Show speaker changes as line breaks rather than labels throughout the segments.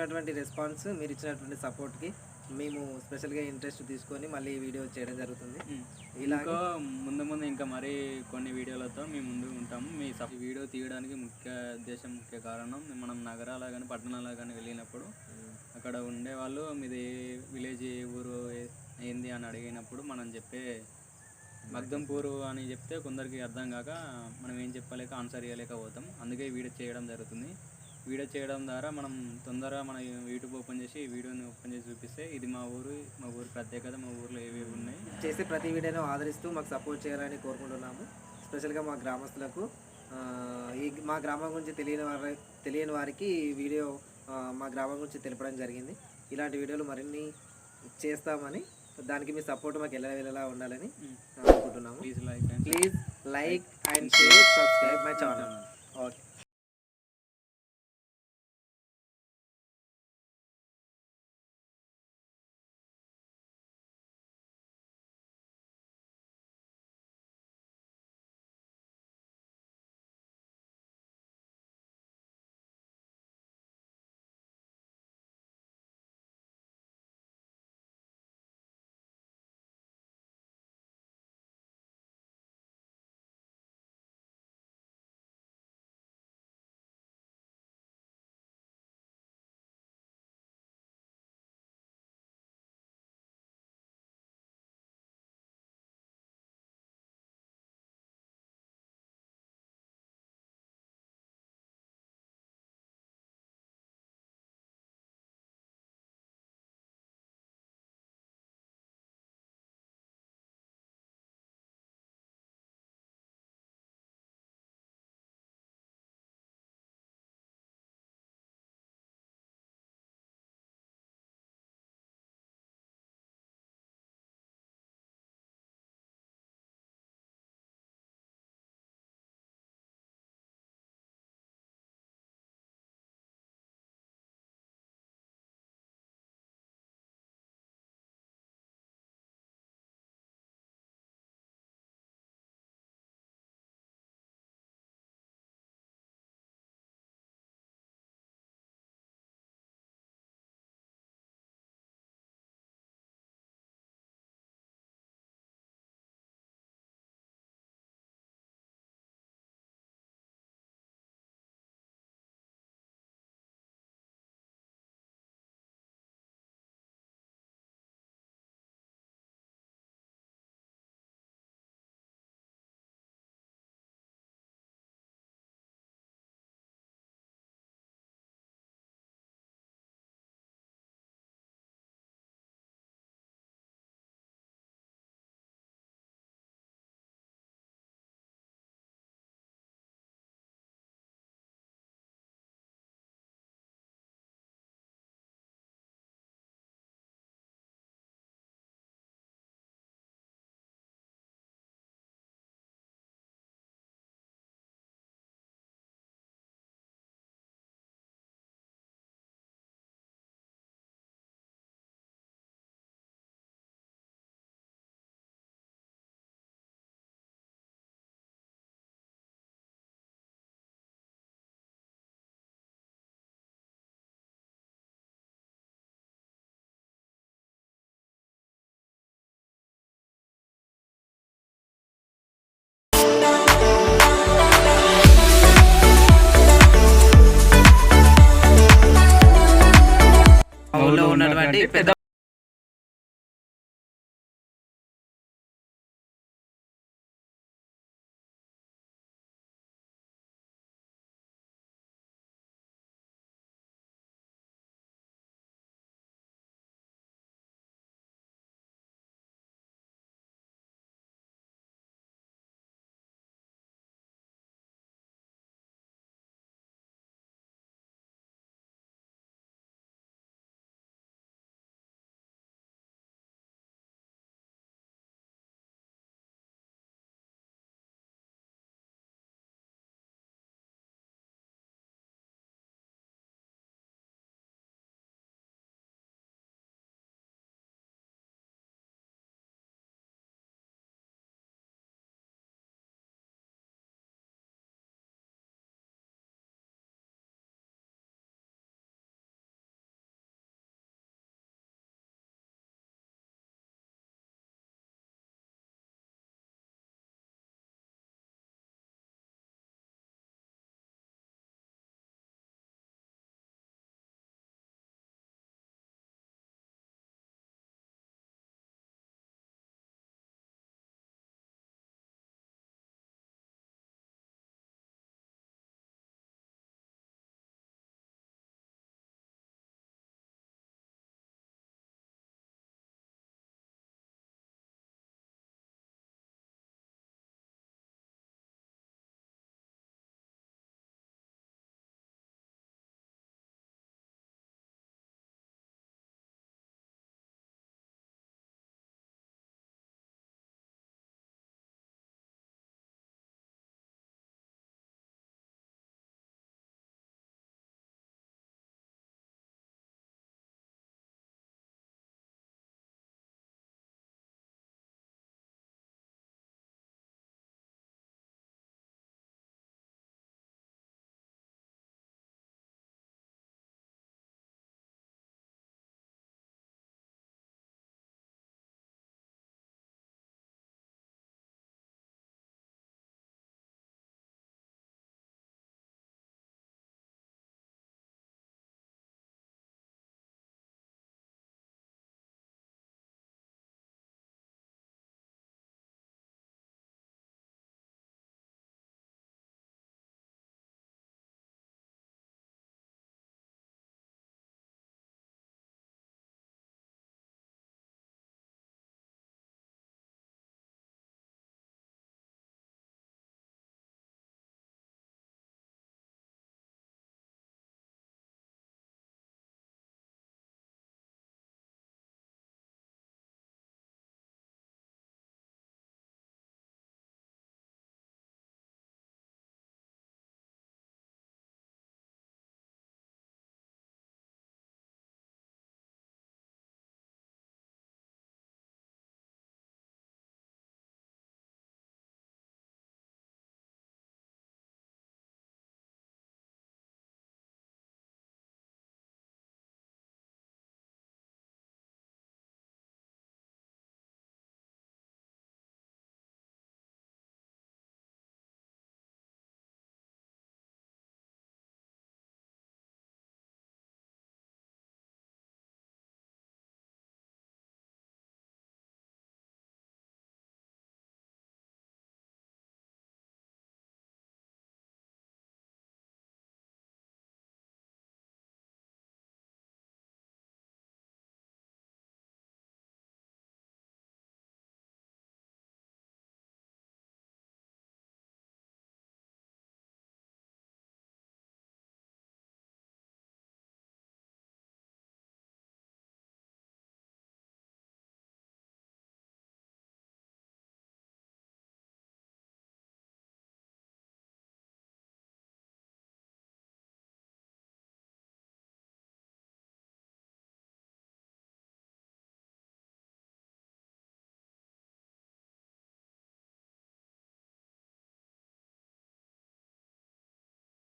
ఇచ్చినటువంటి రెస్పాన్స్, మీరిచ్చినటువంటి సపోర్ట్‌కి మేము స్పెషల్‌గా ఇంట్రెస్ట్ తీసుకొని మళ్ళీ వీడియో చేయడం జరుగుతుంది.
ఇంకా ముందు ముందు ఇంకా మరీ కొన్ని వీడియోలతో మీ ముందు ఉంటాము. ఈ వీడియో తీయడానికి ముఖ్య ఉద్దేశం, ముఖ్య కారణం మనం నగరాల గానీ, పట్టణాల్లో గానీ వెళ్ళినప్పుడు అక్కడ ఉండేవాళ్ళు మీది విలేజ్ ఊరు ఏంది అని అడిగినప్పుడు మనం చెప్పే మగ్దంపూరు అని చెప్తే కొందరికి అర్థం కాక మనం ఏం చెప్పలేక ఆన్సర్ ఇవ్వలేకపోతాం. అందుకే వీడియో చేయడం జరుగుతుంది. వీడియో చేయడం ద్వారా మనం తొందరగా మన యూట్యూబ్ ఓపెన్ చేసి ఈ వీడియోని ఓపెన్ చేసి చూపిస్తే ఇది మా ఊరు ప్రత్యేకత, మా ఊర్లో ఏవేవి ఉన్నాయి
చేసే ప్రతి వీడియోను ఆదరిస్తూ మాకు సపోర్ట్ చేయాలని కోరుకుంటున్నాము. స్పెషల్‌గా మా గ్రామస్తులకు మా గ్రామం గురించి తెలియని వారికి ఈ వీడియో మా గ్రామం గురించి తెలపడం జరిగింది. ఇలాంటి వీడియోలు మరిన్ని చేస్తామని, దానికి మీ సపోర్ట్ మాకు ఎల్లవేళలా ఉండాలని అనుకుంటున్నాము. Please like and share, subscribe my channel. Okay. ఊళ్ళో ఉన్నటువంటి పెద్ద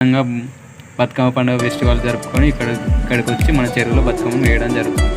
విధంగా బతుకమ్మ పండుగ ఫెస్టివల్ జరుపుకొని ఇక్కడికి వచ్చి మన చెరువులో బతుకమ్మను వేయడం జరుగుతుంది.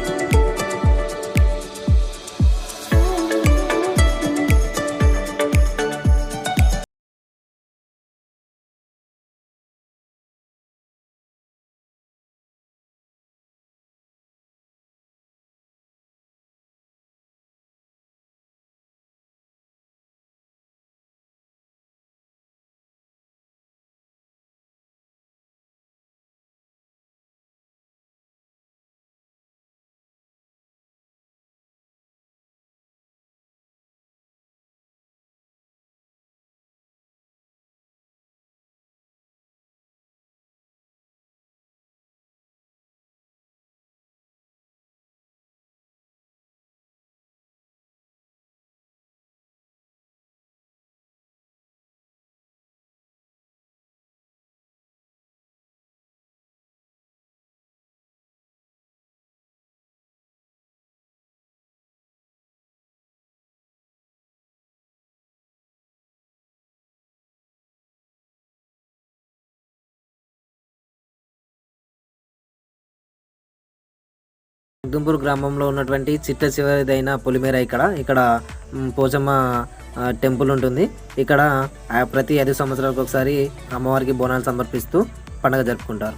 జగదంపూర్ గ్రామంలో ఉన్నటువంటి చిట్ట చివరిదైన పొలిమేర ఇక్కడ పోచమ్మ టెంపుల్ ఉంటుంది. ఇక్కడ ప్రతి 5 సంవత్సరాలకు ఒకసారి అమ్మవారికి బోనాలు సమర్పిస్తూ పండుగ జరుపుకుంటారు.